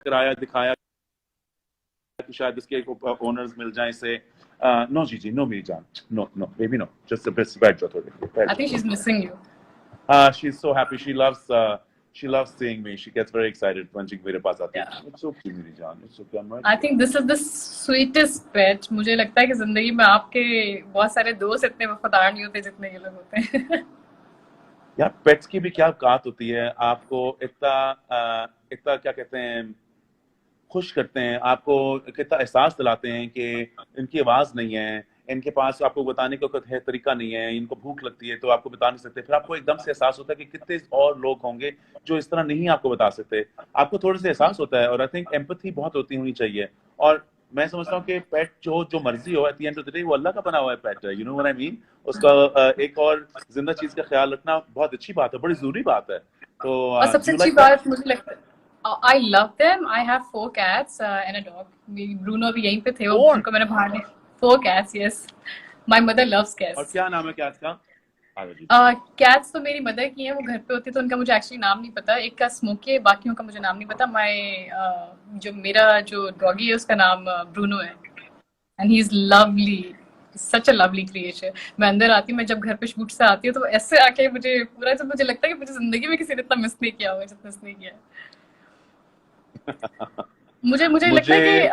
कराया, दिखाया कि शायद इसके ओनर्स मिल जाएं इसे। नो जीजी, नो मेरी जान, no no baby, no, just बैठ जाओ थोड़ी, बैठ I think she's missing you. जाओ। she's so happy, she loves seeing me, she gets very excited when she मेरे पास आती है। Yeah. It's okay मेरी जान, it's okay, I'm right I here। think this is the sweetest pet. मुझे लगता है कि जिंदगी में आपके बहुत सारे दोस्त इतने वफादार नहीं होते जितने ये लोग होते हैं। यार पेट्स की भी क्या औकात होती है, आपको इतना क्या कहते हैं, खुश करते हैं, आपको कितना एहसास दिलाते हैं कि इनकी आवाज नहीं है, इनके पास आपको बताने का कोई तरीका नहीं है, इनको भूख लगती है तो आपको बता नहीं सकते, फिर आपको एकदम से एहसास होता है कि कितने और लोग होंगे जो इस तरह नहीं आपको बता सकते, आपको थोड़े से एहसास होता है। और आई थिंक एम्पैथी बहुत होनी चाहिए। और मैं समझता हूँ कि पेट जो मर्जी हो, at the end of the day वो अल्लाह का बना हुआ है पेट, you know what I mean. उसका एक और जिंदा चीज का ख्याल रखना बहुत अच्छी बात है, बड़ी जरूरी बात है। तो और सबसे अच्छी बात मुझे लगता है, I love them. I have 4 cats and a dog. Bruno भी यहीं पे थे, वो उनको मैंने बाहर ले 4 cats, yes. My mother loves cats. और क्या नाम है कैट्स का? कैट्स तो मेरी मदर की हैं, वो घर पे होती है तो उनका मुझे एक्चुअली नाम नहीं पता। एक का स्मोकी है, बाकियों का मुझे नाम नहीं पता। मेरा जो डॉगी है उसका नाम ब्रूनो है, and he is lovely, such a lovely creature. मैं अंदर आती हूँ, मैं जब घर पे शूट से आती हूँ तो ऐसे आके मुझे पूरा, जब मुझे लगता है कि मुझे जिंदगी में किसी ने इतना मिस नहीं किया होगा जितना इसने किया है। मुझे लगता है कि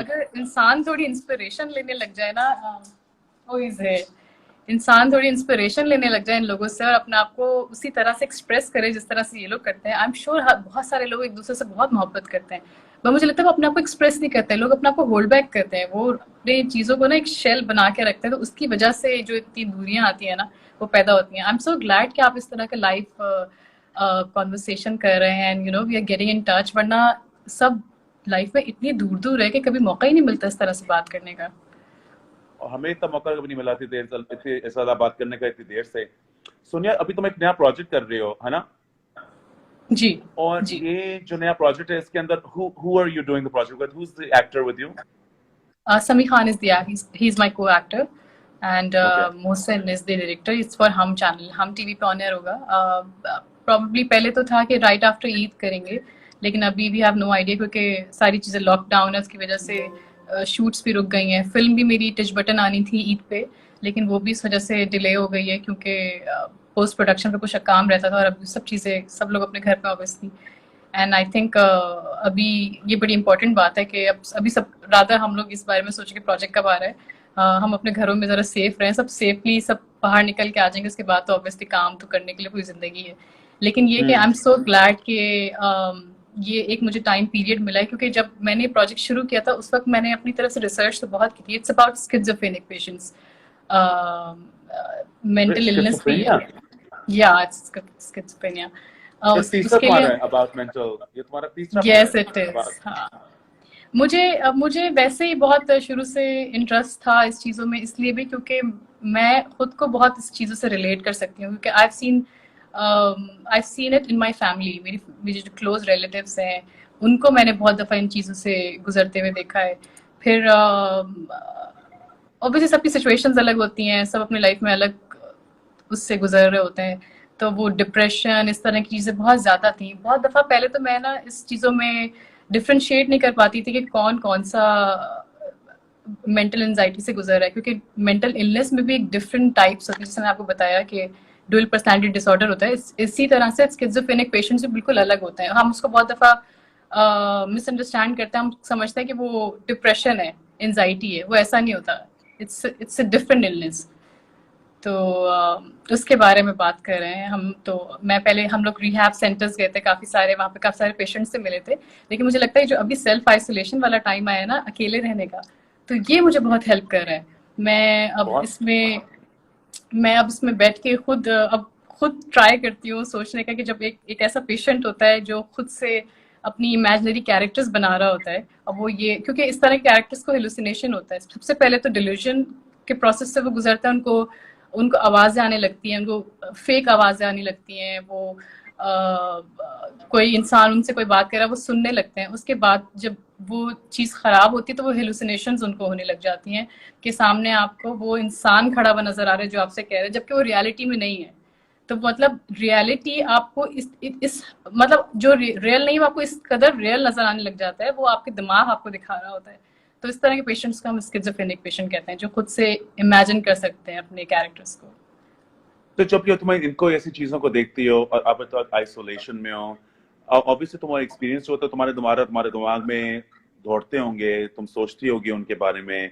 अगर इंसान थोड़ी इंस्पिरेशन लेने लग जाए ना, इंसान थोड़ी इंस्पिरेशन लेने लग जाए इन लोगों से और अपने आप को उसी तरह से एक्सप्रेस करे जिस तरह से ये लोग करते हैं। आई एम श्योर बहुत सारे लोग एक दूसरे से बहुत मोहब्बत करते हैं, पर मुझे लगता है वो अपने आप को एक्सप्रेस नहीं करते हैं, लोग अपने आप को होल्ड बैक करते हैं, वो अपने चीजों को ना एक शेल बना के रखते हैं, तो उसकी वजह से जो इतनी दूरियां आती है ना वो पैदा होती हैं। आई एम सो ग्लैड कि आप इस तरह का लाइव कॉन्वर्सेशन कर रहे हैं, and you know we are getting in touch, वरना सब लाइफ में इतनी दूर दूर है कि कभी मौका ही नहीं मिलता इस तरह से बात करने का। और हमें इतना मौका कभी नहीं मिला थी इतनी ज्यादा बात करने का इतनी देर से। सोनिया, अभी तुम एक नया प्रोजेक्ट कर रहे हो, है ना? जी। और जी। ये जो नया प्रोजेक्ट है इसके अंदर who are you doing the project with? Who's the actor with you? Sami Khan is he's my co-actor, and Okay. Mohsen is the director. It's for Hum channel, Hum TV पे on air होगा। Probably पहले तो था कि right after Eid करेंगे, लेकिन अभी भी have no idea क्योंकि सारी चीजें लॉकडाउन है, उसकी वजह से शूट्स भी रुक गई हैं। फिल्म भी मेरी टच बटन आनी थी ईद पे, लेकिन वो भी इस वजह से डिले हो गई है क्योंकि पोस्ट प्रोडक्शन पे कुछ काम रहता था और अभी सब चीज़ें, सब लोग अपने घर पे ऑब्वियसली। एंड आई थिंक अभी ये बड़ी इंपॉर्टेंट बात है कि अभी सब रादर हम लोग इस बारे में सोचे कि प्रोजेक्ट कब आ रहा है, हम अपने घरों में ज़रा सेफ रहें, सब सेफली सब बाहर निकल के आ जाएंगे, उसके बाद तो ऑब्वियसली काम तो करने के लिए पूरी ज़िंदगी है। लेकिन ये कि आई एम सो ग्लैड कि ये एक मुझे टाइम पीरियड मिला है, क्योंकि जब मैंने प्रोजेक्ट शुरू किया था उस वक्त मैंने अपनी तरफ से रिसर्च तो बहुत की थी। It's about schizophrenic patients, mental illness भी है, या इट्स स्किज़ोफ्रेनिया। उसके लिए about mental, ये तुम्हारा तीसरा? Yes, it is. हाँ, मुझे वैसे ही बहुत शुरू से इंटरेस्ट था इस चीज़ों में, इसलिए भी क्योंकि मैं खुद को बहुत इस चीज़ों से रिलेट कर सकती हूँ, क्योंकि I've seen it in my family। मेरी जो क्लोज रिलेटिव्स हैं उनको मैंने बहुत दफ़ा इन चीज़ों से गुजरते हुए देखा है। फिर ऑब्वियसली सबकी सिचुएशंस अलग होती हैं, सब अपनी लाइफ में अलग उससे गुजर रहे होते हैं, तो वो डिप्रेशन इस तरह की चीज़ें बहुत ज़्यादा थी। बहुत दफ़ा पहले तो मैं ना इस चीज़ों में डिफ्रेंशिएट नहीं कर पाती थी कि कौन सा मेंटल एंजाइटी से गुजर रहा है, क्योंकि मेंटल इलनेस में भी एक डिफरेंट टाइप्स होती है, जैसे मैं आपको बताया कि ड्यूअल पर्सनैलिटी डिसऑर्डर होता है, इसी तरह से स्किज़ोफ्रेनिक पेशेंट्स भी बिल्कुल अलग होते हैं। हम उसको बहुत दफ़ा मिसअंडरस्टैंड करते हैं, हम समझते हैं कि वो डिप्रेशन है, एंजाइटी है, वो ऐसा नहीं होता, इट्स अ डिफरेंट इलनेस। तो उसके बारे में बात कर रहे हैं हम। तो हम लोग रिहैब सेंटर्स गए थे काफ़ी सारे, वहाँ पे काफ़ी सारे पेशेंट्स से मिले थे, लेकिन मुझे लगता है जो अभी सेल्फ आइसोलेशन वाला टाइम आया ना, अकेले रहने का, तो ये मुझे बहुत हेल्प कर रहा है। मैं अब इसमें बैठ के खुद ट्राई करती हूँ सोचने का कि जब एक ऐसा पेशेंट होता है जो खुद से अपनी इमेजिनरी कैरेक्टर्स बना रहा होता है, अब वो ये, क्योंकि इस तरह के कैरेक्टर्स को हेलुसिनेशन होता है, सबसे पहले तो डिल्यूजन के प्रोसेस से वो गुजरता है, उनको आवाज़ें आने लगती हैं, उनको फेक आवाज़ें आने लगती हैं, वो कोई इंसान उनसे कोई बात कर रहा है वो सुनने लगते हैं। उसके बाद जब वो चीज़ ख़राब होती है तो वो हेलुसिनेशंस उनको होने लग जाती हैं कि सामने आपको वो इंसान खड़ा हुआ नज़र आ रहा है जो आपसे कह रहा है, जबकि वो रियलिटी में नहीं है। तो मतलब रियलिटी आपको इस मतलब जो रियल नहीं है आपको इस कदर रियल नजर आने लग जाता है, वो आपके दिमाग आपको दिखा रहा होता है। तो इस तरह के पेशेंट्स को हम स्किज़ोफ्रेनिक पेशेंट कहते हैं, जो खुद से इमेजिन कर सकते हैं अपने कैरेक्टर्स को। तो जब ये तुम इनको ऐसी चीजों को देखती हो और अब तो आइसोलेशन में हो, ऑब्वियसली तुम्हारा एक्सपीरियंस होता है, तुम्हारे दिमाग में दौड़ते होंगे, तुम सोचती होगी उनके बारे में।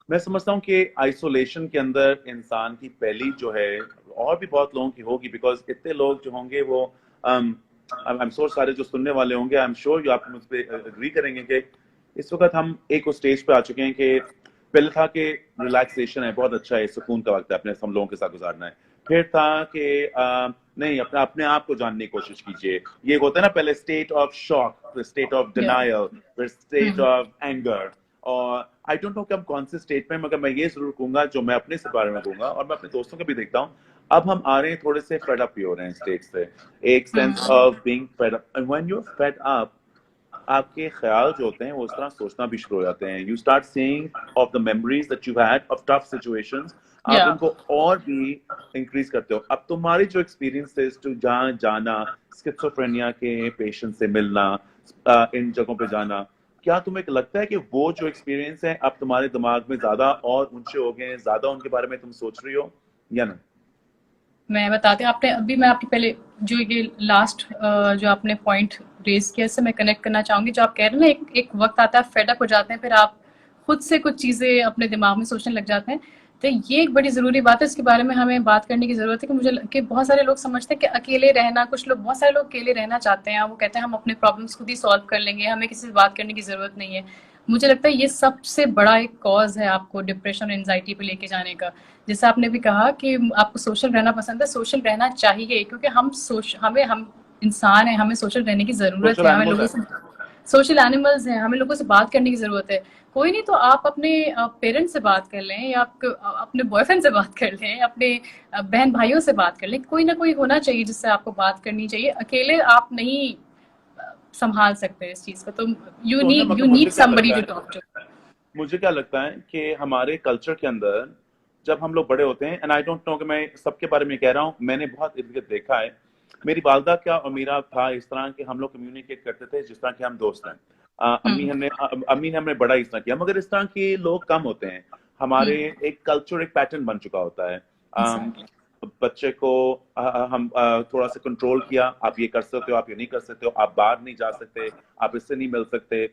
मैं समझता हूँ कि आइसोलेशन के अंदर इंसान की पहली जो है, और भी बहुत लोगों की होगी, बिकॉज इतने लोग जो होंगे वो आई एम श्योर सारे जो सुनने वाले होंगे, आई एम श्योर जो आप मुझ पे एग्री करेंगे कि इस वक्त हम एक स्टेज पे आ चुके हैं कि पहले था कि रिलैक्सेशन है, बहुत अच्छा है, सुकून का वक्त है, अपने हम लोगों के साथ गुजारना है। फिर था कि नहीं, अपने अपने आप को जानने की कोशिश कीजिए। ये होता है ना, पहले state of shock, state of denial, फिर स्टेट ऑफ एंगर, और आई डोंट नो कि हम कौन से स्टेट में, मगर मैं ये जरूर कहूंगा, जो मैं अपने से बारे में कहूंगा और मैं अपने दोस्तों को भी देखता हूँ, अब हम आ रहे हैं थोड़े से फेड अप भी हो रहे हैं स्टेट से, एक sense of being fed up. And when you are fed up, आपके ख्याल जो होते हैं वो उस तरह सोचना भी शुरू हो जाते हैं। You start seeing of the memories that you had of tough situations, आप उनको और भी इंक्रीज करते हो। अब तुम्हारी जो एक्सपीरियंसेस, टू जहाँ जाना, स्किज़ोफ्रेनिया के पेशेंट से मिलना, इन जगहों पे जाना, क्या तुम्हें लगता है कि वो जो एक्सपीरियंस है अब तुम्हारे दिमाग में ज्यादा और ऊंचे हो गए हैं, ज्यादा उनके बारे में तुम सोच रही हो या नहीं? मैं बताती हूँ, आपने अभी, मैं आपके पहले जो ये लास्ट जो आपने पॉइंट रेज किया, इससे मैं कनेक्ट करना चाहूंगी। जो आप कह रहे हैं ना, एक वक्त आता है फेड अप हो जाते हैं, फिर आप खुद से कुछ चीजें अपने दिमाग में सोचने लग जाते हैं। तो ये एक बड़ी जरूरी बात है, इसके बारे में हमें बात करने की जरूरत है कि मुझे कि बहुत सारे लोग समझते हैं कि अकेले रहना, कुछ लोग, बहुत सारे लोग अकेले रहना चाहते हैं, वो कहते हैं हम अपने प्रॉब्लम्स खुद ही सॉल्व कर लेंगे, हमें किसी से बात करने की जरूरत नहीं है। मुझे लगता है ये सबसे बड़ा एक कॉज है आपको डिप्रेशन और एंजाइटी पे लेके जाने का। जैसे आपने भी कहा कि आपको सोशल रहना पसंद है, सोशल रहना चाहिए, क्योंकि हम इंसान हैं, हमें सोशल रहने की जरूरत है, हमें लोगों से, सोशल एनिमल्स हैं, हमें लोगों से बात करने की जरूरत है। कोई नहीं तो आप अपने पेरेंट्स से बात कर लें, या आप अपने बॉयफ्रेंड से बात कर लें, अपने बहन भाइयों से बात कर लें, कोई ना कोई होना चाहिए जिससे आपको बात करनी चाहिए। अकेले आप नहीं संभाल सकते इस चीज को, तो you need somebody to talk to. मुझे क्या लगता है कि हमारे कल्चर के अंदर जब हम लोग बड़े होते हैं, एंड आई डोंट नो कि मैं सबके बारे में कह रहा हूँ, मैंने बहुत इर्द गिर्द देखा है, मेरी वालदा क्या और मेरा था इस तरह के, हम लोग कम्युनिकेट करते थे जिस तरह के हम दोस्त हैं। अम्मी ने हमें बड़ा इस तरह किया, मगर इस तरह के लोग कम होते हैं हमारे। एक कल्चर, एक पैटर्न बन चुका होता है। बच्चे को हम थोड़ा सा कंट्रोल किया, आप ये कर सकते हो, आप ये नहीं कर सकते हो, आप बाहर नहीं जा सकते, आप इससे नहीं मिल सकते।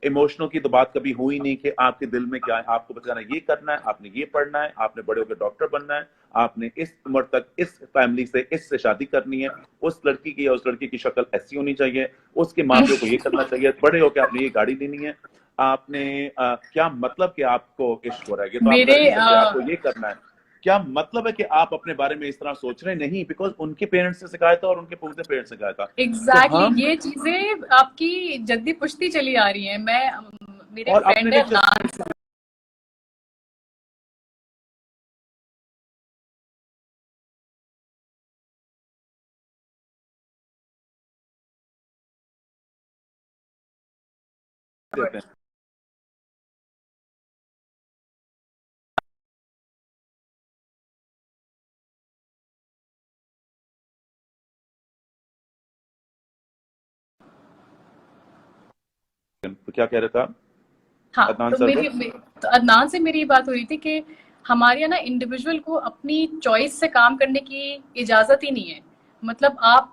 इमोशनल की तो बात कभी हुई नहीं कि आपके दिल में क्या है, आपको बताना ये करना है, आपने ये पढ़ना है, आपने बड़े होकर डॉक्टर बनना है, आपने इस उम्र तक इस फैमिली से, इससे शादी करनी है, उस लड़की की या उस लड़की की शक्ल ऐसी होनी चाहिए, उसके माँ बाप को ये करना चाहिए, बड़े होकर आपने ये गाड़ी लेनी है, आपने क्या मतलब कि आपको इश्क हो रहा है, तो आपको ये करना है, क्या मतलब है कि आप अपने बारे में इस तरह सोच रहे नहीं, बिकॉज उनके पेरेंट्स से सिखाया था और उनके पूरे पेरेंट्स से सिखाया था। एग्जैक्टली तो ये चीजें आपकी जल्दी पुश्ती चली आ रही है। मेरे फ्रेंड है तो क्या कह रहा था? हाँ, अदनान तो अदनान से मेरी बात हो रही थी कि हमारे यहाँ ना इंडिविजुअल को अपनी चॉइस से काम करने की इजाजत ही नहीं है। मतलब आप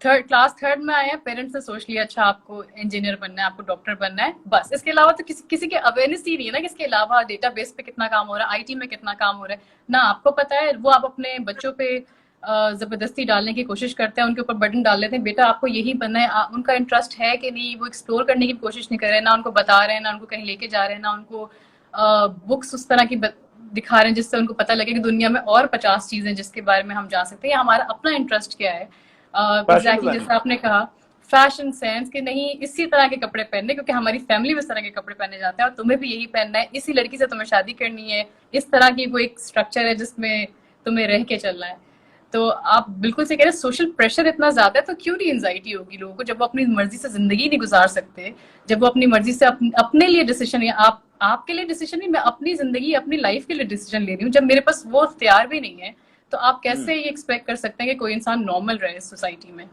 क्लास थर्ड में आए हैं, पेरेंट्स ने सोच लिया अच्छा आपको इंजीनियर बनना है, आपको डॉक्टर बनना है, बस। इसके अलावा तो किसी के अवेयरनेस ही नहीं है ना कि इसके अलावा डेटाबेस पे कितना काम हो रहा है, आईटी में कितना काम हो रहा है, ना आपको पता है। वो आप अपने बच्चों पे जबरदस्ती डालने की कोशिश करते हैं, उनके ऊपर बटन डाल लेते हैं, बेटा आपको यही बनना है। उनका इंटरेस्ट है कि नहीं, वो एक्सप्लोर करने की कोशिश नहीं कर रहे हैं, ना उनको बता रहे हैं, ना उनको कहीं लेके जा रहे हैं, ना उनको बुक्स उस तरह की दिखा रहे हैं जिससे उनको पता लगे कि दुनिया में और 50 चीजें जिसके बारे में हम जा सकते हैं, हमारा अपना इंटरेस्ट क्या है। एग्जैक्टली जैसा आपने कहा, फैशन सेंस के नहीं इसी तरह के कपड़े पहनने, क्योंकि हमारी फैमिली में इस तरह के कपड़े पहने जाते हैं और तुम्हें भी यही पहनना है, इसी लड़की से तुम्हें शादी करनी है, इस तरह की वो एक स्ट्रक्चर है जिसमें तुम्हें रह के चलना है। तो आप बिल्कुल से कह रहे हैं, सोशल प्रेशर इतना ज्यादा है तो क्यों नहीं एंजाइटी होगी लोगों को, जब वो अपनी मर्जी से जिंदगी नहीं गुजार सकते, जब वो अपनी मर्जी से अपने लिए डिसीजन, या आपके लिए डिसीजन नहीं, मैं अपनी जिंदगी अपनी लाइफ के लिए डिसीजन ले रही हूँ, जब मेरे पास वो इख्तियार भी नहीं है, तो आप कैसे ये एक्सपेक्ट कर सकते हैं कि कोई इंसान नॉर्मल रहे इस सोसाइटी में?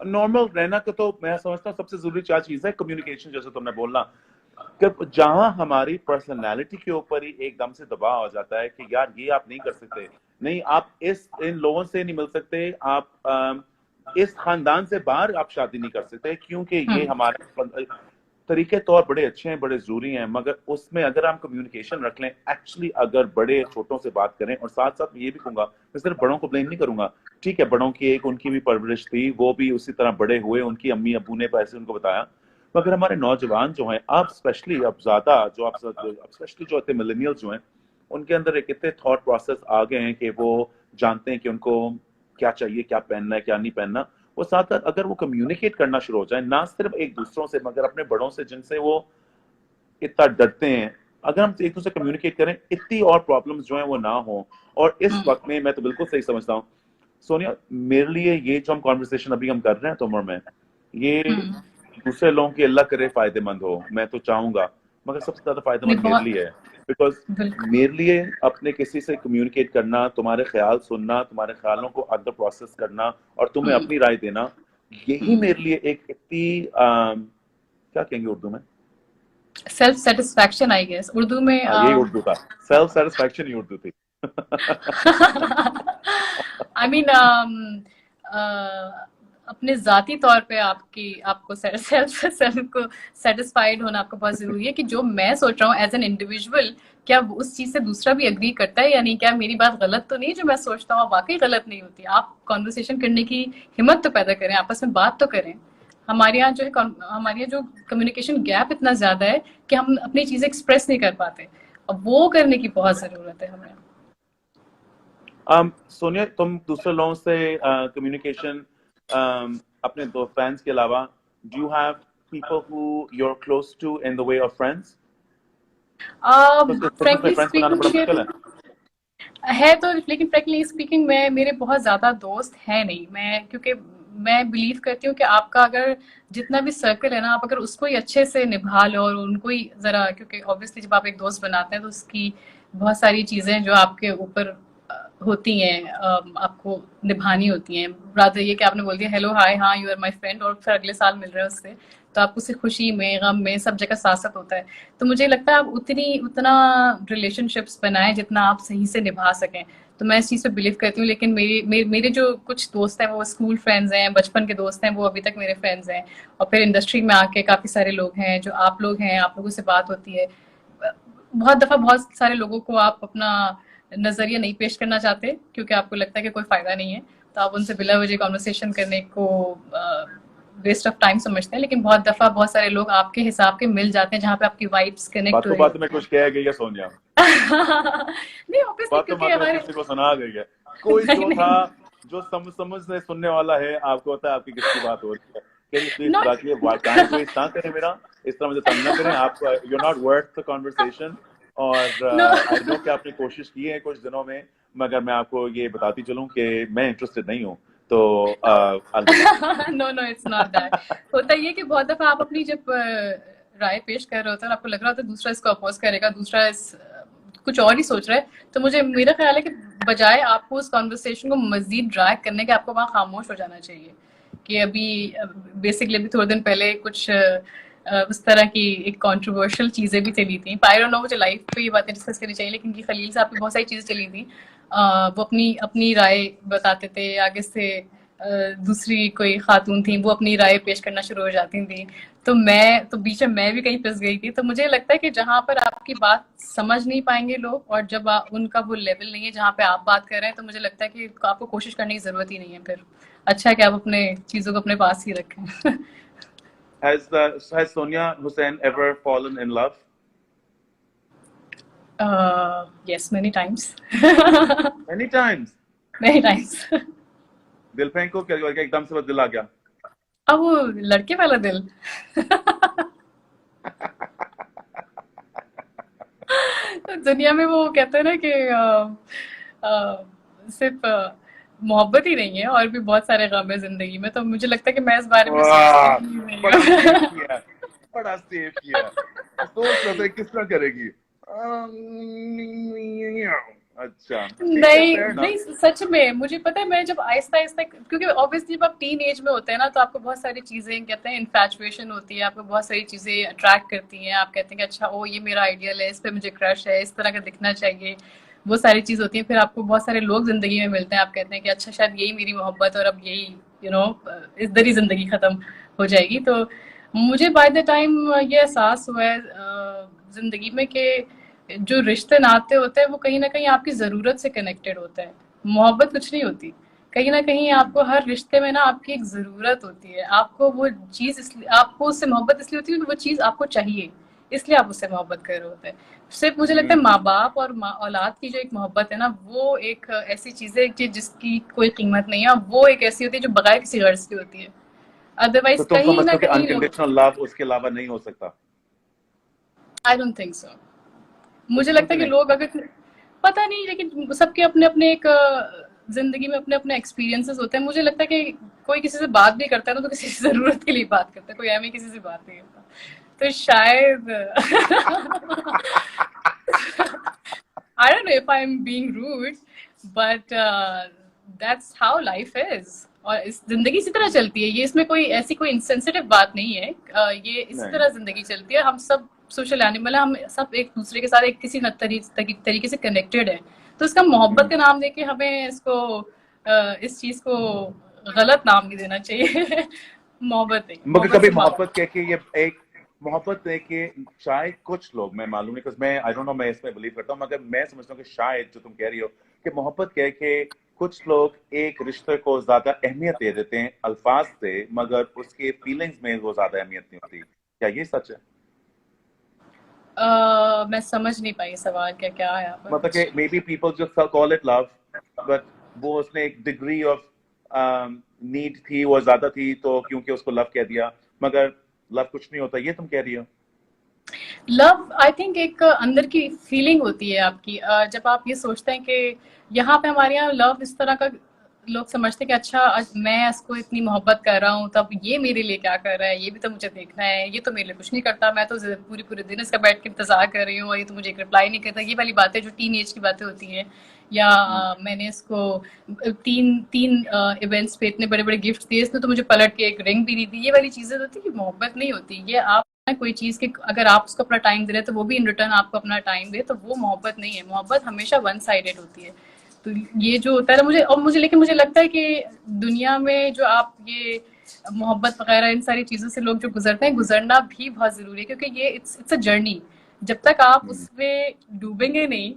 नॉर्मल रहना का तो मैं समझता हूँ सबसे जरूरी क्या चीज है, कम्युनिकेशन, जैसे तुमने बोलना कि जहां हमारी पर्सनालिटी के ऊपर ही एकदम से दबाव आ जाता है कि यार ये आप नहीं कर सकते, नहीं आप इन लोगों से नहीं मिल सकते, आप इस खानदान से बाहर आप शादी नहीं कर सकते, क्योंकि ये हमारे तरीके तौर बड़े अच्छे हैं, बड़े जरूरी हैं, मगर उसमें अगर हम कम्युनिकेशन रख लें, एक्चुअली अगर बड़े छोटों से बात करें, और साथ साथ ये भी कहूंगा, मैं सिर्फ बड़ों को ब्लेम नहीं करूंगा, ठीक है बड़ों की एक उनकी भी परवरिश थी, वो भी उसी तरह बड़े हुए, उनकी अम्मी अबू ने पैसे उनको बताया, मगर हमारे नौजवान जो हैं अब स्पेशली, अब ज्यादा जो आप स्पेशली जो होते मिलेनियल्स जो हैं, उनके अंदर एक इतने थॉट प्रोसेस आ गए हैं कि वो जानते हैं कि उनको क्या चाहिए, क्या पहनना है, क्या नहीं पहनना। वो साथ साथ अगर वो कम्युनिकेट करना शुरू हो जाए, ना सिर्फ एक दूसरों से मगर अपने बड़ों से जिनसे वो इतना डरते हैं, अगर हम एक दूसरे कम्युनिकेट करें, इतनी और प्रॉब्लम्स जो हैं वो ना हो। और इस वक्त में मैं तो बिल्कुल सही समझता हूँ सोनिया, मेरे लिए ये जो हम कॉन्वर्सेशन अभी हम कर रहे हैं तो उम्र में, ये दूसरे लोगों की अल्लाह करे फायदेमंद हो, मैं तो चाहूंगा, मगर सबसे ज्यादा फायदेमंद मेरे लिए है, बिकॉज मेरे लिए अपने किसी से कम्युनिकेट करना, तुम्हारे ख्याल सुनना, तुम्हारे ख्यालों को अंदर प्रोसेस करना और तुम्हें अपनी राय देना, यही मेरे लिए एक इतनी क्या कहेंगे उर्दू में, self satisfaction, I guess Urdu में। यही उर्दू था, सेल्फ सेटिस्फैक्शन ही उर्दू थी। आई मीन अपने जाती तौर पे आपको सेल्फ को सेटिस्फाइड होना आपको बहुत जरूरी है कि जो मैं सोच रहा हूँ एज एन इंडिविजुअल, क्या उस चीज से दूसरा भी एग्री करता है या नहीं, क्या मेरी बात गलत तो नहीं जो मैं सोचता हूँ वाकई गलत नहीं होती। आप कॉन्वर्सेशन करने की हिम्मत तो पैदा करें, आपस में बात तो करें। हमारे यहाँ जो है, हमारे यहाँ जो कम्युनिकेशन गैप इतना ज्यादा है कि हम अपनी चीजें एक्सप्रेस नहीं कर पाते, अब वो करने की बहुत जरूरत है हमें। सोनिया, तुम दूसरे लोगों से कम्युनिकेशन अपने दो फैंस के अलावा, do you have people who you are close to in the way of friends? Frankly friends बनाना बड़ा मुश्किल है तो, लेकिन फ्रैंकली स्पीकिंग मैं, मेरे बहुत ज्यादा दोस्त हैं नहीं, मैं क्योंकि मैं बिलीव करती हूँ कि आपका अगर जितना भी सर्कल है ना, आप अगर उसको ही अच्छे से निभा लो और उनको ही जरा, क्योंकि ऑब्वियसली जब आप एक दोस्त बनाते हैं तो उसकी बहुत सारी चीजें जो आपके ऊपर होती हैं, आपको निभानी होती हैं। रादर ये कि आपने बोल दिया हेलो हाय हाँ यू आर माय फ्रेंड, और फिर अगले साल मिल रहे हैं उससे, तो आपको उससे खुशी में गम में सब जगह साथ साथ होता है। तो मुझे लगता है आप उतना रिलेशनशिप्स बनाएं जितना आप सही से निभा सकें, तो मैं इस चीज़ पे बिलीव करती हूँ। लेकिन मेरे जो कुछ दोस्त हैं वो स्कूल फ्रेंड्स हैं, बचपन के दोस्त हैं, वो अभी तक मेरे फ्रेंड्स हैं, और फिर इंडस्ट्री में आके काफ़ी सारे लोग हैं जो आप लोग हैं, आप लोगों से बात होती है। बहुत दफ़ा बहुत सारे लोगों को आप अपना नज़रिया नहीं पेश करना चाहते क्योंकि आपको लगता है कि कोई फ़ायदा नहीं है, तो आप उनसे बिला वजह कॉन्वर्सेशन करने को वेस्ट ऑफ टाइम समझते हैं। लेकिन बहुत दफ़ा बहुत सारे लोग आपके हिसाब के मिल जाते हैं जहाँ पे आपकी वाइब्स कनेक्ट हो। बात में कुछ कह गई है सोनिया। नहीं ऑब्वियसली क्योंकि हमारे किसी को सुना गई है, कोई जो था जो समझ से सुनने वाला है, आपको पता है आपकी किसकी बात हो रही है, प्लीज रखिए, टाइम वेस्ट ना करें मेरा, इस तरह मुझे तंग ना करें, आप you are not worth the conversation. और आई नो कि आपने कोशिश की है कुछ दिनों में, मगर मैं आपको ये बताती चलूं कि मैं इंटरेस्टेड नहीं हूँ, तो नो इट्स नॉट दैट। होता ये कि बहुत दफा आप अपनी जब राय पेश कर रहे होते हैं और आपको लग रहा होता है दूसरा इसको अपोज करेगा, दूसरा कुछ और ही सोच रहा है, तो मुझे मेरा ख्याल है कि बजाय आपको उस कॉन्वर्सेशन को मजीद ड्रैग करने के आपको वहाँ खामोश हो जाना चाहिए। कि अभी बेसिकली अभी थोड़े दिन पहले कुछ उस तरह की एक कंट्रोवर्शियल चीजें भी चली थी, आई डोंट नो मुझे लाइफ पे ये बातें डिस्कस करनी चाहिए, लेकिन खलील साहब की बहुत सारी चीजें चली थी। वो अपनी राय बताते थे, आगे से दूसरी कोई खातून थी वो अपनी राय पेश करना शुरू हो जाती थी, तो बीच में मैं भी कहीं फंस गई थी। तो मुझे लगता है कि जहां पर आपकी बात समझ नहीं पाएंगे लोग और जब उनका वो लेवल नहीं है जहाँ पे आप बात कर रहे हैं, तो मुझे लगता है कि आपको कोशिश करने की जरूरत ही नहीं है। फिर अच्छा है कि आप अपने चीजों को अपने पास ही रखें। Has Sonia Hussain ever fallen in love? Yes, many times. Many times. Many times. दिल फेंको क्या एकदम से बस दिल आ गया? अब वो लड़के वाला दिल। दुनिया में वो कहते हैं ना कि सिर्फ मोहब्बत ही नहीं है और भी बहुत सारे गम है जिंदगी में, तो मुझे लगता है कि मैं इस बारे में बड़ा सेफ किया, सोच रहे थे किस तरह करेगी। अच्छा, ठीक है, नहीं fair enough. नहीं, सच में मुझे पता है, मैं जब आहिस्ता आहिस्ता, क्योंकि ऑब्वियसली जब आप टीन एज में होते हैं ना, तो आपको बहुत सारी चीजें कहते हैं इन्फैचुएशन होती है, आपको बहुत सारी चीजें अट्रैक्ट करती हैं, आप कहते हैं कि अच्छा ओ ये मेरा आइडियल है, इस पे मुझे क्रश है, इस तरह का दिखना चाहिए, वो सारी चीज होती है। फिर आपको बहुत सारे लोग जिंदगी में मिलते हैं, आप कहते हैं कि अच्छा शायद यही मेरी मोहब्बत, और अब यही इधर ही जिंदगी खत्म हो जाएगी। तो मुझे बाय द टाइम ये एहसास हुआ है जिंदगी में कि जो रिश्ते नाते होते हैं वो कहीं ना कहीं आपकी ज़रूरत से कनेक्टेड होते हैं। मोहब्बत कुछ नहीं होती। कहीं ना कहीं आपको हर रिश्ते में ना आपकी एक ज़रूरत होती है। आपको वो चीज़ इसलिए, आपको उससे मोहब्बत इसलिए होती है कि वो चीज़ आपको चाहिए, इसलिए आप उससे मोहब्बत कर रहे होते हैं। सिर्फ मुझे लगता है हम्म. माँ बाप और माँ औलाद की जो एक मोहब्बत है ना, वो एक ऐसी चीज़ है कि जिसकी कोई कीमत नहीं है। वो एक ऐसी होती है जो बगैर किसी गर्ज की होती है। तो अदरवाइज तुम कहीं समझते ना हो कि कहीं लोग, अनकंडीशनल लव उसके अलावा नहीं हो सकता? I don't think so. मुझे क्यों लगता कि है कि नहीं? लोग अगर, पता नहीं, लेकिन सबके अपने अपने एक जिंदगी में अपने अपने एक्सपीरियंसेस होते हैं। मुझे लगता है कि कोई किसी से बात भी करता है ना, तो किसी की जरूरत के लिए बात करता है, कोई ऐਵੇਂ किसी से बात नहीं करता। तो शायद I don't know if I'm being rude, but that's how life is. और इस जिंदगी इसी तरह चलती है। ये इसमें कोई ऐसी कोई इंसेंसिटिव बात नहीं है। ये इसी नहीं. तरह जिंदगी चलती है। हम सब सोशल एनिमल है, हम सब एक दूसरे के साथ एक किसी न तरीके से कनेक्टेड है। तो इसका मोहब्बत हम्म. का नाम देके हमें इसको इस चीज को गलत नाम नहीं देना चाहिए। मोहब्बत नहीं, मगर मोहब्बत कभी सिर्फ मोहब्बत कह के ये एक मोहब्बत कह के शायद कुछ लोग, मैं मालूम नहीं, बिकॉज मैं आई डोंट नो, मैं इसमें बिलीव करता हूँ, मगर मैं समझता हूँ कि शायद जो तुम कह रही हो कि मोहब्बत कह के कुछ लोग एक रिश्ते को ज्यादा अहमियत दे देते हैं अल्फाज से, मगर उसके फीलिंग्स में वो ज्यादा अहमियत नहीं होती। क्या ये सच है? मैं समझ नहीं पाई सवाल क्या क्या है यहाँ पर मतलब कुछ। कि मे बी पीपल जो कॉल इट लव, बट वो उसने एक डिग्री ऑफ नीड थी, वो ज्यादा थी, तो क्योंकि उसको लव कह दिया, मगर लव कुछ नहीं होता, ये तुम कह रही हो? लव आई थिंक एक अंदर की फीलिंग होती है आपकी। जब आप ये सोचते हैं कि यहाँ पे हमारे यहाँ लव इस तरह का, लोग समझते हैं कि अच्छा आज मैं इसको इतनी मोहब्बत कर रहा हूँ, तब ये मेरे लिए क्या कर रहा है, ये भी तो मुझे देखना है, ये तो मेरे लिए कुछ नहीं करता, मैं तो पूरी पूरे दिन इसका बैठ के इंतजार कर रही हूँ और ये तो मुझे एक रिप्लाई नहीं करता। ये वाली बातें जो टीन एज की बातें होती हैं, या हम्म. मैंने इसको तीन तीन इवेंट्स पे इतने बड़े बड़े गिफ्ट दिए, इसने तो मुझे पलट के एक रिंग भी नहीं दी। ये वाली चीजें होती है, मोहब्बत नहीं होती। ये आप कोई चीज की अगर आप उसको अपना टाइम दे रहे हैं तो वो भी इन रिटर्न आपको अपना टाइम दे, तो वो मोहब्बत नहीं है। मोहब्बत हमेशा वन साइडेड होती है। तो ये जो होता है ना, लेकिन मुझे लगता है कि दुनिया में जो आप ये मोहब्बत वगैरह इन सारी चीजों से लोग जो गुजरते हैं, गुजरना भी बहुत जरूरी है, क्योंकि ये इट्स अ जर्नी। जब तक आप हम्म. उसमें डूबेंगे नहीं,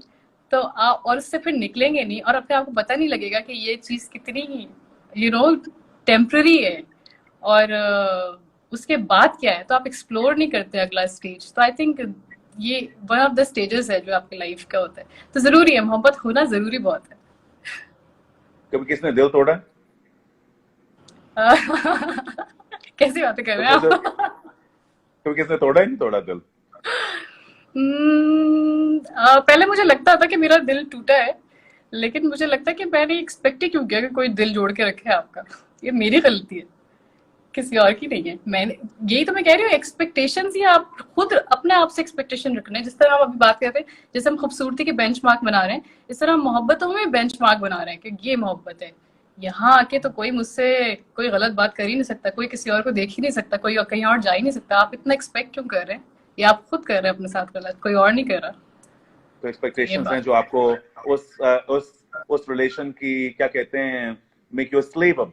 तो आप और उससे फिर निकलेंगे नहीं, और अपने आपको पता नहीं लगेगा कि ये चीज कितनी यू नो टेम्पररी है, और उसके बाद क्या है, तो आप एक्सप्लोर नहीं करते अगला स्टेज। तो आई थिंक ये वन ऑफ द स्टेजेस है जो आपकी लाइफ का होता है। तो जरूरी है, मोहब्बत होना जरूरी बहुत है। कभी किसने दिल तोड़ा है? कैसी बातें कर रहे हैं कभी किसी आप? कभी किसने तोड़ा ही नहीं तोड़ा दिल? पहले मुझे लगता था कि मेरा दिल टूटा है, लेकिन मुझे लगता है कि मैंने एक्सपेक्ट ही क्यों किया कि कोई दिल जोड़ के रखे आपका। ये मेरी गलती है, किसी और की नहीं है। मैंने, यही तो मैं कह रही हूँ, एक्सपेक्टेशंस ही आप खुद अपने आप से एक्सपेक्टेशन रखना है। जिस तरह हम अभी बात करते हैं, जैसे हम खूबसूरती के बेंचमार्क बना रहे हैं, इस तरह हम मोहब्बतों में बेंचमार्क बना रहे हैं कि ये मोहब्बत है। यहाँ आके तो कोई मुझसे कोई गलत बात कर ही नहीं सकता, कोई किसी और को देख ही नहीं सकता, कोई और कहीं और जा ही नहीं सकता। आप इतना एक्सपेक्ट क्यों कर रहे हैं? ये आप खुद कर रहे हैं अपने साथ गलत, कोई और नहीं कर रहा। तो ये एक्सपेक्टेशंस हैं बात जो आपको उस रिलेशन की, क्या कहते हैं, make you slave of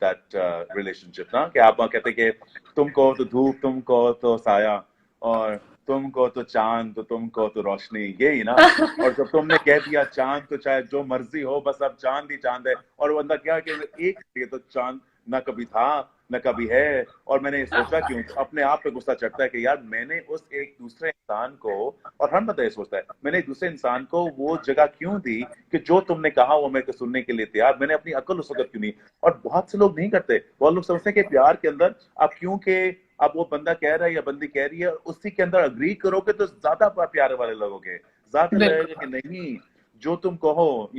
that relationship ना, कि आप कहते हैं कि तुमको तो धूप, तुमको तो साया, और तुमको तो चांद, तो तुमको तो रोशनी, यही ना। और जब तुमने कह दिया चांद, तो चाहे जो मर्जी हो, बस अब चांद ही चांद है। और बंदा क्या कि एक ये तो चांद ना कभी था न कभी है, और मैंने सोचा क्यों, तो अपने आप पे गुस्सा चढ़ता है कि यार मैंने उस एक दूसरे इंसान को, और हर बंदा ये सोचता है, मैंने एक दूसरे इंसान को वो जगह क्यों दी कि जो तुमने कहा वो मेरे को सुनने के लिए तैयार, मैंने अपनी अकल उस वक्त क्यों नहीं। और बहुत से लोग नहीं करते, बहुत लोग समझते हैं कि प्यार के अंदर आप क्योंकि अब वो बंदा कह रहा है या बंदी कह रही है, उसी के अंदर अग्री करोगे तो ज्यादा प्यार वाले लगोगे। ज्यादा लगेगा कि नहीं, जो तुम कहो,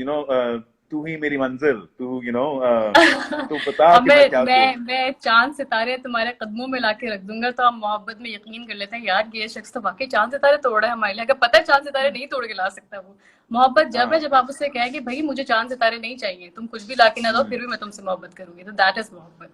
तू ही मेरी मंजिल, तू तू बता अब कि मैं क्या करूं। मैं चांद सितारे तुम्हारे कदमों में लाके रख दूंगा, तो हम मोहब्बत में यकीन कर लेते हैं यार ये शख्स तो वाकई चांद सितारे तोड़ रहा है हमारे लिए। अगर पता है चांद सितारे नहीं तोड़ के ला सकता वो। मोहब्बत जब है हाँ, जब आप उससे कहें कि भाई मुझे चांद सितारे नहीं चाहिए, तुम कुछ भी लाके ना दो हम्म, फिर भी मैं तुमसे मोहब्बत करूंगी, तो दैट इज मोहब्बत।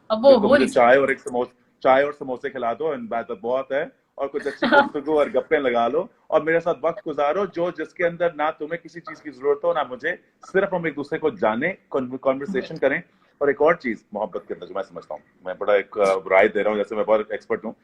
अब वो बिल्कुल, हो मुझे नहीं सकती। चाय और समोसे खिला दो एंड बात बहुत है, और कुछ अच्छी गुफ्तगू और गप्पे लगा लो और मेरे साथ वक्त गुजारो, जो जिसके अंदर ना तुम्हें किसी चीज की जरूरत हो ना मुझे, सिर्फ हम एक दूसरे को जाने, कॉन्वर्सेशन करें। और एक और चीज मोहब्बत के अंदर जो मैं समझता हूँ, मैं बड़ा एक राय दे रहा हूँ, जैसे मैं बहुत एक्सपर्ट हूँ,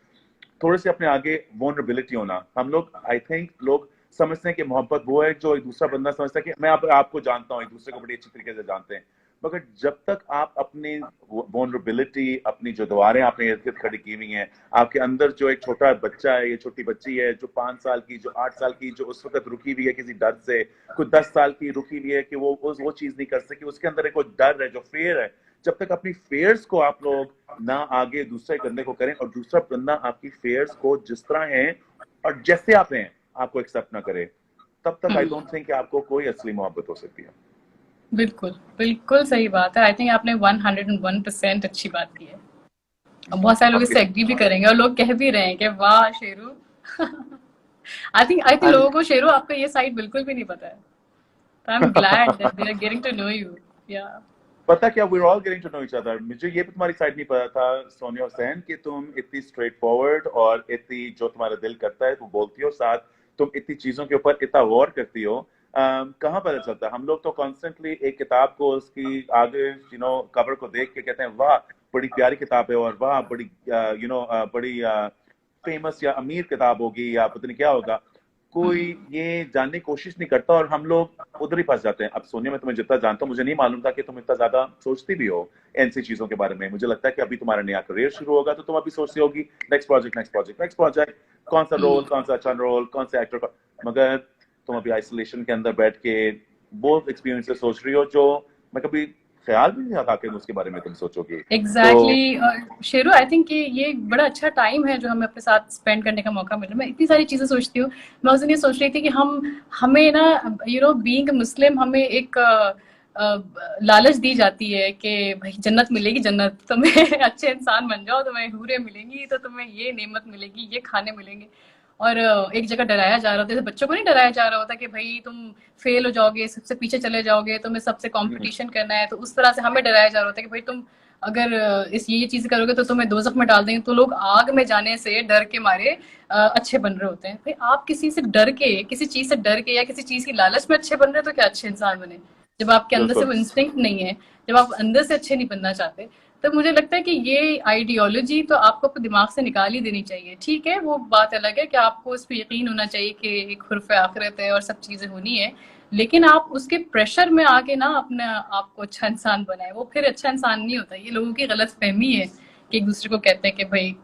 थोड़े से अपने आगे वोनरेबिलिटी होना। हम लोग, आई थिंक लोग समझते हैं कि मोहब्बत वो है जो एक दूसरा बंदा समझता है कि मैं आपको जानता हूँ, एक दूसरे को बड़ी अच्छी तरीके से जानते हैं। मगर जब तक आप अपनी वोनरेबिलिटी, अपनी जो दीवारें आपने इर्द गिर्द खड़ी की हुई हैं, आपके अंदर जो एक छोटा बच्चा है, ये छोटी बच्ची है जो 5 साल की, जो 8 साल की, जो उस वक्त रुकी हुई है किसी डर से, कुछ 10 साल की रुकी हुई है कि वो चीज नहीं कर सकी, उसके अंदर एक वो डर है, जो फेयर है। जब तक अपनी फेयर्स को आप लोग ना आगे दूसरे बंदे को करें, और दूसरा बंदा आपकी फेयर्स को जिस तरह है और जैसे आप हैं आपको एक्सेप्ट ना करे, तब तक आई डोंट थिंक कि आपको कोई असली मोहब्बत हो सकती है। बिल्कुल बिल्कुल सही बात है। आई थिंक आपने 101% अच्छी बात की है। और बहुत सारे लोग आपकी इससे एग्री भी करेंगे और लोग कह भी रहे हैं कि वाह शेरू। आई थिंक And लोगों को शेरू आपका ये साइड बिल्कुल भी नहीं पता है। तो I am glad that they are getting to know you. या पता क्या, we are all getting to know each other. मुझे ये भी तुम्हारी साइड नहीं पता था सोनिया हुसैन कि तुम इतनी स्ट्रेट फॉरवर्ड और इतनी जो तुम्हारा दिल करता है तुम बोलती हो, साथ तुम इतनी चीजों के ऊपर इतना गौर करती हो। कहाँ पता चलता, हम लोग तो कॉन्स्टेंटली एक किताब को उसकी आगे कवर को देख के कहते हैं वाह बड़ी प्यारी किताब है, और वाह बड़ी बड़ी फेमस या अमीर किताब होगी या पता नहीं क्या होगा। कोई ये जानने की कोशिश नहीं करता और हम लोग उधर ही फंस जाते हैं। अब सोनिया, मैं तुम्हें जितना जानता हूँ, मुझे नहीं मालूम था कि तुम इतना ज्यादा सोचती भी हो ऐसी चीजों के बारे में। मुझे लगता है कि अभी तुम्हारा नया करियर शुरू होगा तो तुम अभी सोचती होगी next project, next project, next project, कौन सा रोल, कौन सा अच्छा रोल, कौन सा एक्टर। मगर तुम अभी आइसोलेशन के अंदर बैठ के वो एक्सपीरियंसेस सोच रही हो जो मैं कभी ख्याल भी नहीं था कि उसके बारे में तुम सोचोगी। तो exactly exactly. Sheru I think कि ये एक बड़ा अच्छा टाइम है जो हमें अपने साथ स्पेंड करने का मौका मिल रहा है। मैं इतनी सारी चीजें सोचती हूँ। मैं उस दिन ये सोच रही थी कि हमें ना बीइंग मुस्लिम हमें एक लालच दी जाती है कि भाई जन्नत मिलेगी, जन्नत तुम्हें अच्छे इंसान बन जाओ, तुम्हें हूरें मिलेंगी, तो तुम्हें ये नेमत मिलेगी, ये खाने मिलेंगे। और एक जगह डराया जा रहा होता है, जैसे बच्चों को नहीं डराया जा रहा होता कि भाई तुम फेल हो जाओगे, सबसे पीछे चले जाओगे, तुम्हें सबसे कंपटीशन करना है, तो उस तरह से हमें डराया जा रहा होता है कि भाई तुम अगर इस ये चीज करोगे तो तुम्हें दोजख में डाल देंगे। तो लोग आग में जाने से डर के मारे अच्छे बन रहे होते हैं। भाई आप किसी से डर के, किसी चीज से डर के या किसी चीज की लालच में अच्छे बन रहे हो तो क्या अच्छे इंसान बने, जब आपके अंदर से बिल्कुल, वो इंस्टिंक्ट नहीं है, जब आप अंदर से अच्छे नहीं बनना चाहते। तो मुझे लगता है कि ये आइडियोलॉजी तो आपको अपने दिमाग से निकाल ही देनी चाहिए। ठीक है, वो बात अलग है कि आपको उस पर यकीन होना चाहिए कि एक खुरफ आखिरत है और सब चीजें होनी है, लेकिन आप उसके प्रेशर में आके ना अपने आप को अच्छा इंसान बनाए, वो फिर अच्छा इंसान नहीं होता। ये लोगों की गलत फहमी है कि एक दूसरे को कहते हैं कि भाई।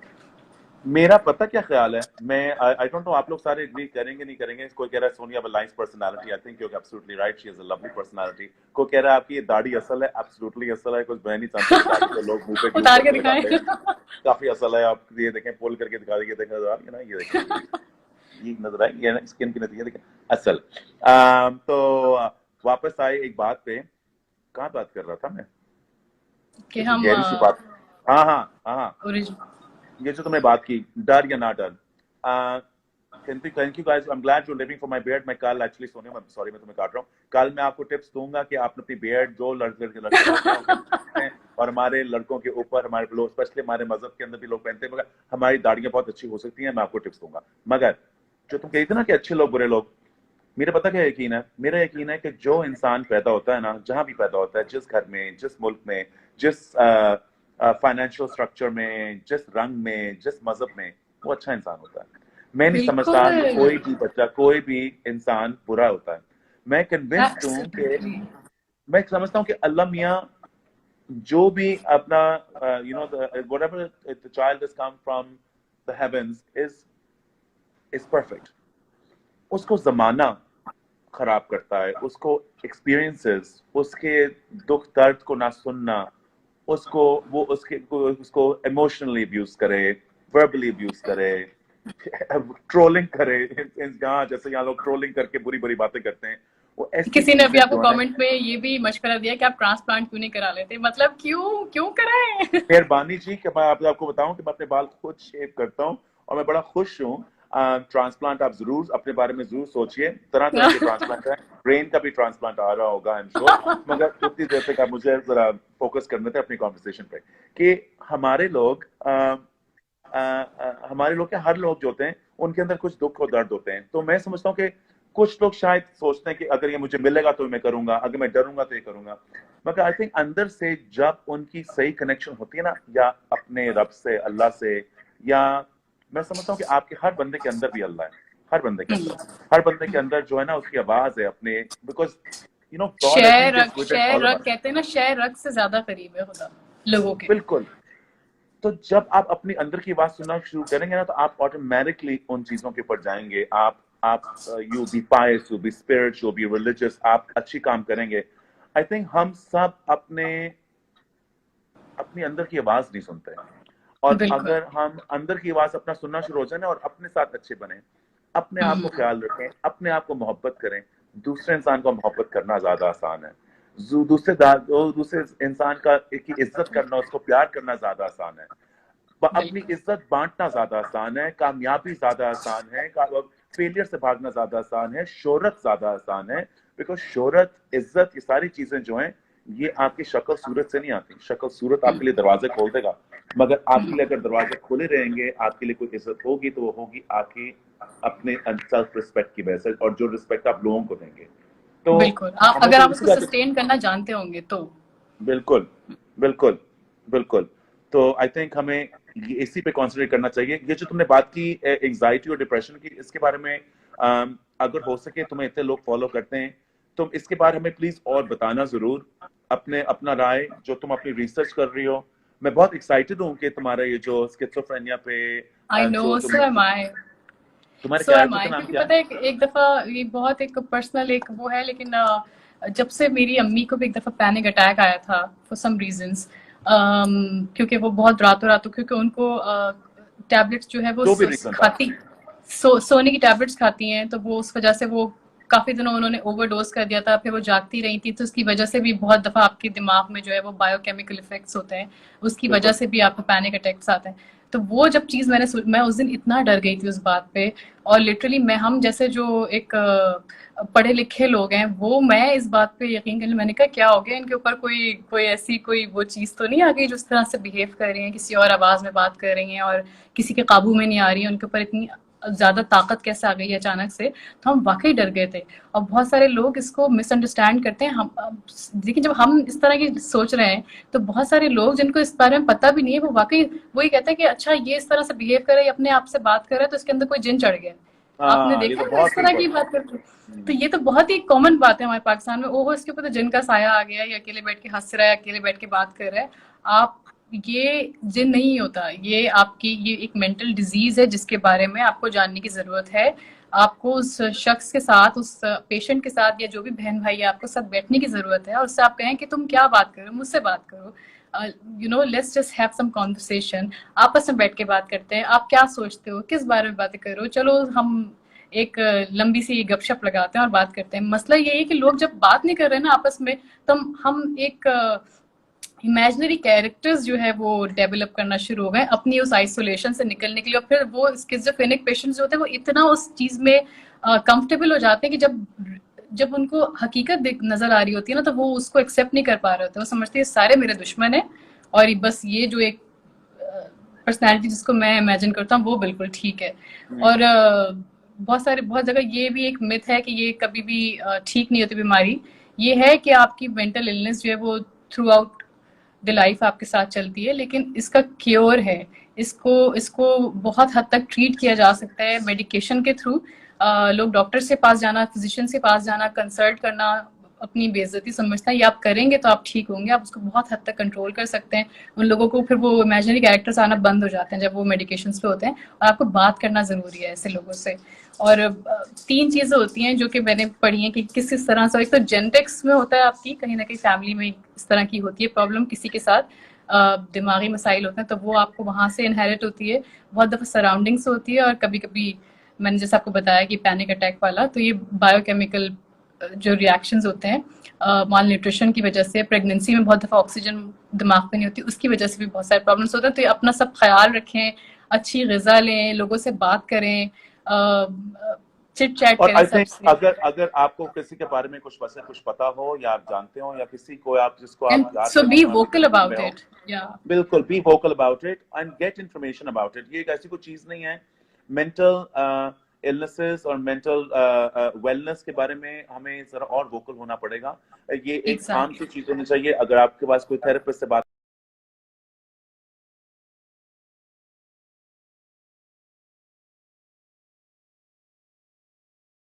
मेरा पता क्या ख्याल है, मैं आई डोंट नो आप लोग सारे एग्री करेंगे नहीं करेंगे। कोई कह रहा है Sonia nice personality, I think you are absolutely right, she is a lovely personality. कोई कह रहा है आपकी ये दाढ़ी असल है, एब्सोल्युटली असल है, कुछ बहन नहीं जानते कि दाढ़ी को लोग मुंह पे ग्लू उतार के करके दिखाएं। लगाते हैं, काफी असल है। आप ये देखें, पोल करके दिखा देंगे, देखें ना, ये देखें, ये नजर आएगी, ये स्किन की नतीजे देखें असल। तो वापस आए एक बात पे, कहाँ बात कर रहा था मैं, कि किसी हम गहरी सी बात। हाँ हाँ हाँ, ओरिजिन। ये जो तुमने बात की, डर या ना डर। Thank you guys, I am glad you living for my beard. मैं कल एक्चुअली सोने में, सॉरी मैं तुम्हें काट रहा हूँ, कल मैं आपको टिप्स दूंगा कि आप अपनी बियर्ड, जो लड़के लड़के होते हैं उनके पहनते हैं, और हमारे लड़कों के ऊपर, हमारे लोग स्पेशली हमारे मजहब के अंदर भी लोग पहनते हैं, मगर हमारी दाढ़ियां बहुत अच्छी हो सकती हैं, मैं आपको टिप्स दूंगा। मगर जो तुम कही थी ना कि अच्छे लोग बुरे लोग, मेरा पता क्या यकीन है, मेरा यकीन है कि जो इंसान पैदा होता है ना, जहां भी पैदा होता है, जिस घर में, जिस मुल्क में, जिस फाइनेंशियल स्ट्रक्चर में, जिस रंग में, जिस मजहब में, वो अच्छा इंसान होता है। मैं नहीं समझता कि बिल्कुल। कोई भी बच्चा, कोई भी इंसान बुरा होता है। मैं कन्विंस्ड हूँ कि, एब्सोल्युटली। मैं समझता हूँ कि अल्लाह मियाँ जो भी अपना whatever the child has come from the heavens is perfect। उसको जमाना खराब करता है, उसको एक्सपीरियंसेस, उसके दुख दर्द को ना सुनना, उसको वो उसको इमोशनली अब्यूज करे, वर्बली अब्यूज करे, ट्रोलिंग करे, जहाँ जैसे यहाँ लोग ट्रोलिंग करके बुरी बुरी बातें करते हैं, वो ऐसी किसी ने अभी चीजें आपको जो है। कमेंट में ये भी मशवरा दिया कि आप ट्रांसप्लांट क्यों नहीं करा लेते, मतलब क्यों क्यों कराएं? मेहरबानी जी कि मैं आपको बताऊं कि मैं अपने बाल खुद शेव करता हूं और मैं बड़ा खुश हूं। ट्रांसप्लांट आप जरूर अपने बारे में जरूर सोचिए, तरह तरह के ट्रांसप्लांट हैं, ब्रेन का भी ट्रांसप्लांट आ रहा होगा आई एम श्योर। मगर उतनी देर तक आप मुझे जरा फोकस करने थे अपनी कॉन्वर्सेशन पे कि हमारे लोग हमारे लोग क्या, हर लोग जो होते हैं उनके अंदर कुछ दुख और दर्द होते हैं। तो मैं समझता हूँ कि कुछ लोग शायद सोचते हैं कि अगर ये मुझे मिलेगा तो मैं करूंगा, अगर मैं डरूंगा तो ये करूंगा। मगर आई थिंक अंदर से जब उनकी सही कनेक्शन होती है ना, या अपने रब से, अल्लाह से, या मैं समझता हूँ कि आपके हर बंदे के अंदर भी अल्लाह है, हर बंदे के अंदर, हर बंदे के अंदर जो है ना उसकी आवाज है अपने, because you know God I think is with in शेर ऑल ऑफ रग अस। कहते हैं ना, शेर रग से ज्यादा करीब है खुदा लोगों के। बिल्कुल। तो जब आप अपनी अंदर की आवाज सुनना शुरू करेंगे ना, तो आप ऑटोमेटिकली उन चीजों के ऊपर जाएंगे। आप you be pious, you be spiritual, be religious, आप अच्छी काम करेंगे। आई थिंक हम सब अपने अपनी अंदर की आवाज नहीं सुनते, और बिल्कुल। अगर हम अंदर की आवाज अपना सुनना शुरू हो जाए ना और अपने साथ अच्छे बने, अपने आप को हम्म, ख्याल रखें, अपने आप को मोहब्बत करें, दूसरे इंसान को मोहब्बत करना ज्यादा आसान है। दूसरे इंसान की इज्जत करना, उसको प्यार करना ज्यादा आसान है। अपनी बिल्कुल इज्जत बांटना ज्यादा आसान है, कामयाबी ज्यादा आसान है, फेलियर से भागना ज्यादा आसान है, शोहरत ज्यादा आसान है। बिकॉज शोहरत, इज्जत, ये सारी चीजें जो हैं, ये आपकी शक्ल सूरत से नहीं आती। शक्ल सूरत आपके लिए दरवाजे खोल देगा, मगर आपके लिए अगर दरवाजे खुले रहेंगे, आपके लिए कोई इज्जत होगी तो वो होगी आपकी अपने सेल्फ रिस्पेक्ट की वजह से, और जो रिस्पेक्ट आप लोगों को देंगे। तो बिल्कुल, आप हमें अगर तो आप इसी उसको बात। सस्टेन करना जानते होंगे तो। बिल्कुल, बिल्कुल, बिल्कुल। तो आई थिंक हमें इसी पे कॉन्सेंट्रेट करना चाहिए। ये जो तुमने बात की एंजाइटी और डिप्रेशन की, इसके बारे में अगर हो सके, तुम्हें इतने लोग फॉलो करते हैं, तुम इसके बारे में प्लीज और बताना जरूर, अपना राय जो तुम अपनी रिसर्च कर रही हो। मैं बहुत एक्साइटेड हूँ कि तुम्हारा ये जो स्किज़ोफ्रेनिया पे आई नो, जो सो एम आई। तुम्हारे सो एम कैरेक्टर का आई, नाम क्योंकि क्या है? पता है एक दफा, ये बहुत एक पर्सनल एक वो है, लेकिन जब से मेरी अम्मी को भी एक दफा पैनिक अटैक आया था फॉर सम रीजंस, क्योंकि वो बहुत रातों रातों, क्योंकि उनको टैबलेट्स जो है वो जो भी रीजन था। खाती, सोने की टैबलेट्स खाती हैं, तो वो उस वजह से वो काफी दिनों उन्होंने ओवरडोज कर दिया था, फिर वो जागती रही थी, तो उसकी वजह से भी बहुत दफा आपके दिमाग में जो है वो बायोकेमिकल इफेक्ट्स होते हैं, उसकी वजह बिल्कुल। से भी आपको पैनिक अटैक्स आते हैं। तो वो जब चीज मैं उस दिन इतना डर गई थी उस बात पे, और लिटरली मैं, हम जैसे जो एक पढ़े लिखे लोग हैं, वो मैं इस बात पे यकीन कर ली, मैंने कहा क्या हो गया इनके ऊपर, कोई कोई ऐसी कोई वो चीज तो नहीं आ गई जो इस तरह से बिहेव कर रही है, किसी और आवाज में बात कर रही हैं और किसी के काबू में नहीं आ रही है, उनके ऊपर इतनी ज्यादा ताकत कैसे आ गई अचानक से। तो हम वाकई डर गए थे। और बहुत सारे लोग इसको मिसअंडरस्टैंड करते हैं। हम देखिए, जब हम इस तरह की सोच रहे हैं, तो बहुत सारे लोग जिनको इस बारे में पता भी नहीं है, वो वाकई वही कहते हैं कि अच्छा ये इस तरह से बिहेव कर रहा है, अपने आप से बात कर रहा है, तो इसके अंदर कोई जिन चढ़ गया। आपने हाँ, ये देखा तो है ना इस बहुत सही तरह की बात। बात करते हैं? तो ये तो बहुत ही कॉमन बात है हमारे पाकिस्तान में, ओहो इसके ऊपर तो जिन का साया आ गया, ये अकेले बैठ के हंस रहा है, अकेले बैठ के बात कर रहा है। आप, ये जिन नहीं होता, ये आपकी ये एक मेंटल डिजीज है जिसके बारे में आपको जानने की जरूरत है। आपको उस शख्स के साथ, उस पेशेंट के साथ, या जो भी बहन भाई है, आपको साथ बैठने की जरूरत है और उससे आप कहें कि तुम क्या बात करो, मुझसे बात करो, you know, let's just have some conversation. आपस में बैठ के बात करते हैं, आप क्या सोचते हो, किस बारे में बातें करो, चलो हम एक लंबी सी गपशप लगाते हैं और बात करते हैं। मसला ये है कि लोग जब बात नहीं कर रहे हैं ना आपस में, तो हम एक इमेजिनरी कैरेक्टर्स जो है वो डेवलप करना शुरू हो गए अपनी उस आइसोलेशन से निकलने के लिए। और फिर वो स्किज़ोफ्रेनिक पेशेंट्स जो होते हैं, वो इतना उस चीज में कंफर्टेबल हो जाते हैं कि जब जब उनको हकीकत नजर आ रही होती है ना, तो वो उसको एक्सेप्ट नहीं कर पा रहे होते। वो समझते हैं सारे मेरे दुश्मन है, और बस ये जो एक पर्सनैलिटी जिसको मैं इमेजिन करता हूँ वो बिल्कुल ठीक है। हम्म। और बहुत जगह ये भी एक मिथ है कि ये कभी भी ठीक नहीं होती बीमारी। ये है कि आपकी मेंटल इलनेस जो है वो थ्रू आउट द लाइफ आपके साथ चलती है, लेकिन इसका क्योर है। इसको इसको बहुत हद तक ट्रीट किया जा सकता है मेडिकेशन के थ्रू। लोग डॉक्टर के पास जाना, फिजिशियन के पास जाना, कंसल्ट करना अपनी बेइज्जती समझता है, ये आप करेंगे तो आप ठीक होंगे, आप उसको बहुत हद तक कंट्रोल कर सकते हैं। उन लोगों को फिर वो इमेजिनरी कैरेक्टर्स आना बंद हो जाते हैं जब वो मेडिकेशंस पे होते हैं। और आपको बात करना जरूरी है ऐसे लोगों से। और तीन चीजें होती हैं जो कि मैंने पढ़ी हैं कि किस तरह से, एक तो जेनेटिक्स में होता है, आपकी कहीं ना कहीं फैमिली में इस तरह की होती है प्रॉब्लम, किसी के साथ दिमागी मसाइल होते हैं तो वो आपको वहां से इनहेरिट होती है। बहुत दफा सराउंडिंग से होती है, और कभी कभी मैंने जैसे आपको बताया कि पैनिक अटैक वाला, तो ये बायोकेमिकल जो रिएक्शंस होते हैं माल न्यूट्रिशन की वजह से, प्रेगनेंसी में बहुत दफ़ा ऑक्सीजन दिमाग में नहीं होती, उसकी वजह से भी बहुत सारे प्रॉब्लम्स होते हैं। तो ये अपना सब ख्याल रखें, अच्छी ग़िज़ा लें, लोगों से बात करें, चिट चैट और करें आई थिंक सबसे। अगर अगर आपको किसी के बारे में कुछ पता हो या आप जानते हो या किसी को आप जिसको एंड आप याद सो करना बी चाहो वोकल टेंशन अबाउट में हो, इट। या बिल्कुल be vocal about it and get information about it. ये एक ऐसी कोई चीज नहीं है। मेंटल इलनेसेस और मेंटल वेलनेस के बारे में हमें जरा और वोकल होना पड़ेगा। ये एक आम सी एग्जैक्टली। चीज होनी चाहिए। अगर आपके पास कोई थेरेपिस्ट से बात